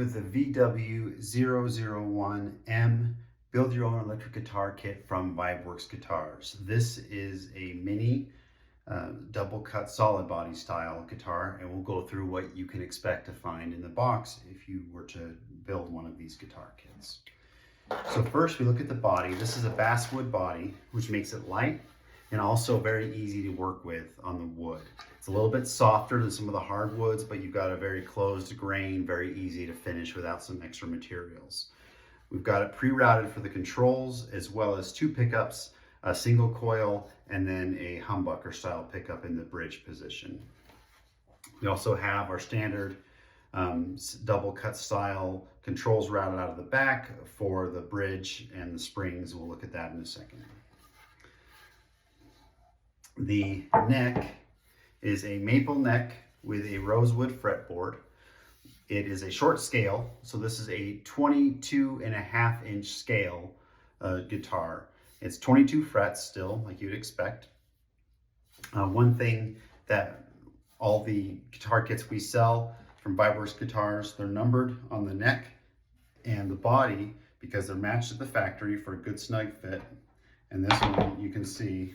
with the VW001M Build Your Own Electric Guitar Kit from Vibeworks Guitars. This is a mini double cut solid body style guitar, and we'll go through what you can expect to find in the box if you were to build one of these guitar kits. So first we look at the body. This is a basswood body, which makes it light and also very easy to work with on the wood. It's a little bit softer than some of the hardwoods, but you've got a very closed grain, very easy to finish without some extra materials. We've got it pre-routed for the controls, as well as two pickups, a single coil, and then a humbucker style pickup in the bridge position. We also have our standard double cut style controls routed out of the back for the bridge and the springs. We'll look at that in a second. The neck is a maple neck with a rosewood fretboard. It is a short scale, so this is a 22.5-inch scale guitar. It's 22 frets still, like you'd expect. One thing that all the guitar kits we sell from Vibeworks Guitars, they're numbered on the neck and the body because they're matched at the factory for a good snug fit. And this one, you can see,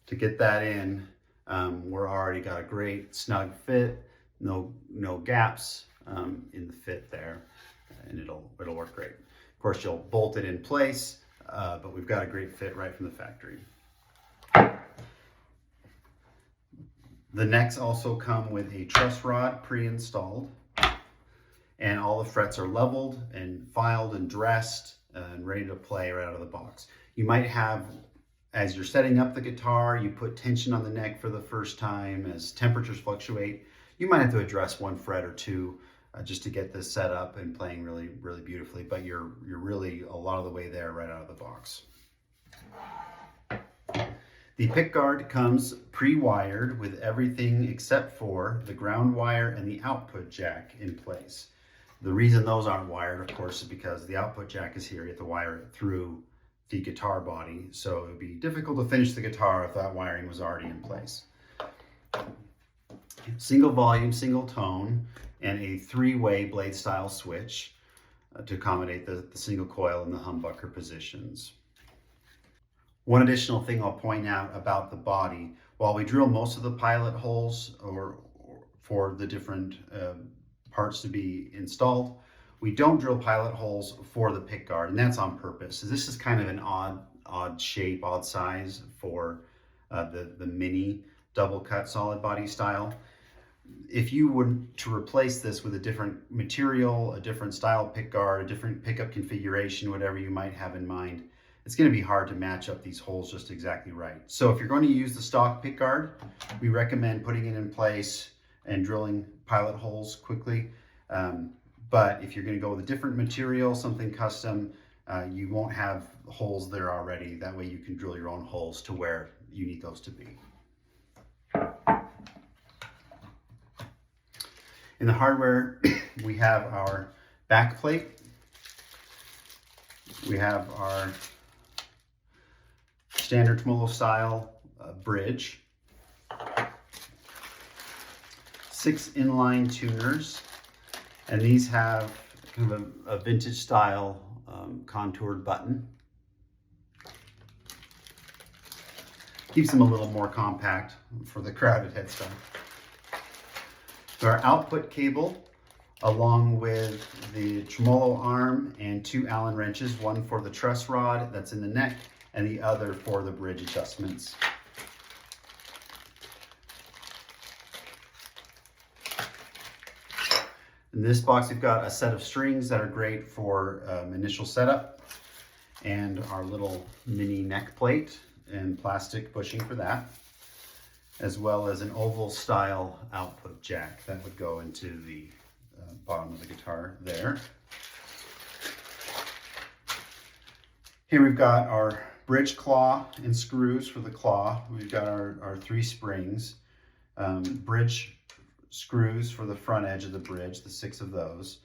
to get that in, we're already got a great snug fit, no gaps in the fit there, and it'll work great. Of course, you'll bolt it in place, but we've got a great fit right from the factory. The necks also come with a truss rod pre-installed, and all the frets are leveled and filed and dressed and ready to play right out of the box. You might have, as you're setting up the guitar, you put tension on the neck for the first time. As temperatures fluctuate, you might have to address one fret or two just to get this set up and playing really, really beautifully, but you're really a lot of the way there right out of the box. The pickguard comes pre-wired with everything except for the ground wire and the output jack in place. The reason those aren't wired, of course, is because the output jack is here. You have to wire it through the guitar body, so it would be difficult to finish the guitar if that wiring was already in place. Single volume, single tone, and a three-way blade style switch to accommodate the single coil and the humbucker positions. One additional thing I'll point out about the body: while we drill most of the pilot holes for the different parts to be installed, we don't drill pilot holes for the pickguard, and that's on purpose. This is kind of an odd shape, odd size for the mini double cut solid body style. If you were to replace this with a different material, a different style pickguard, a different pickup configuration, whatever you might have in mind, it's going to be hard to match up these holes just exactly right. So if you're going to use the stock pickguard, we recommend putting it in place and drilling pilot holes quickly. But if you're going to go with a different material, something custom, you won't have holes there already. That way you can drill your own holes to where you need those to be. In the hardware, we have our back plate. We have our standard tremolo style bridge. 6 inline tuners. And these have kind of a vintage style contoured button. Keeps them a little more compact for the crowded headstock. Our output cable, along with the tremolo arm and 2 Allen wrenches, one for the truss rod that's in the neck and the other for the bridge adjustments. In this box, we've got a set of strings that are great for initial setup, and our little mini neck plate and plastic bushing for that, as well as an oval style output jack that would go into the bottom of the guitar there. Here we've got our bridge claw and screws for the claw. We've got our 3 springs, bridge screws for the front edge of the bridge, the 6 of those,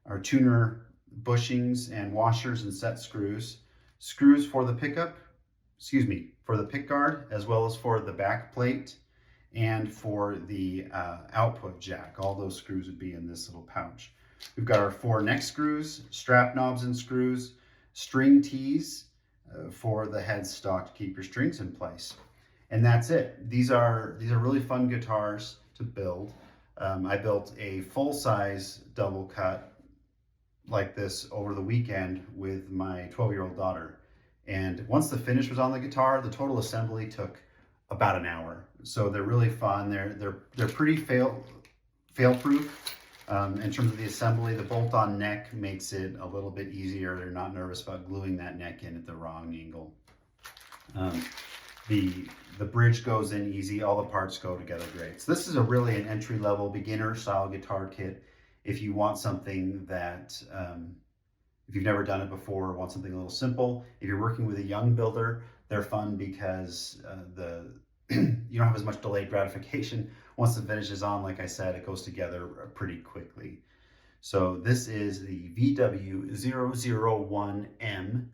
our tuner bushings and washers and set screws, screws for the pickguard, as well as for the back plate and for the output jack. All those screws would be in this little pouch. We've got our 4 neck screws, strap knobs and screws, string tees for the headstock to keep your strings in place. And that's it. These are really fun guitars to build. I built a full-size double cut like this over the weekend with my 12-year-old daughter. And once the finish was on the guitar, the total assembly took about an hour. So they're really fun. They're pretty fail-proof. In terms of the assembly, the bolt-on neck makes it a little bit easier. You're not nervous about gluing that neck in at the wrong angle. The bridge goes in easy. All the parts go together great. So this is really an entry-level beginner style guitar kit. If you want something that, if you've never done it before, want something a little simple. If you're working with a young builder, they're fun because you don't have as much delayed gratification. Once the finish is on, like I said, it goes together pretty quickly. So this is the VW001M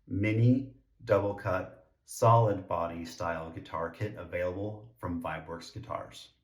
Mini Double Cut Solid Body Style Guitar Kit, available from Vibeworks Guitars.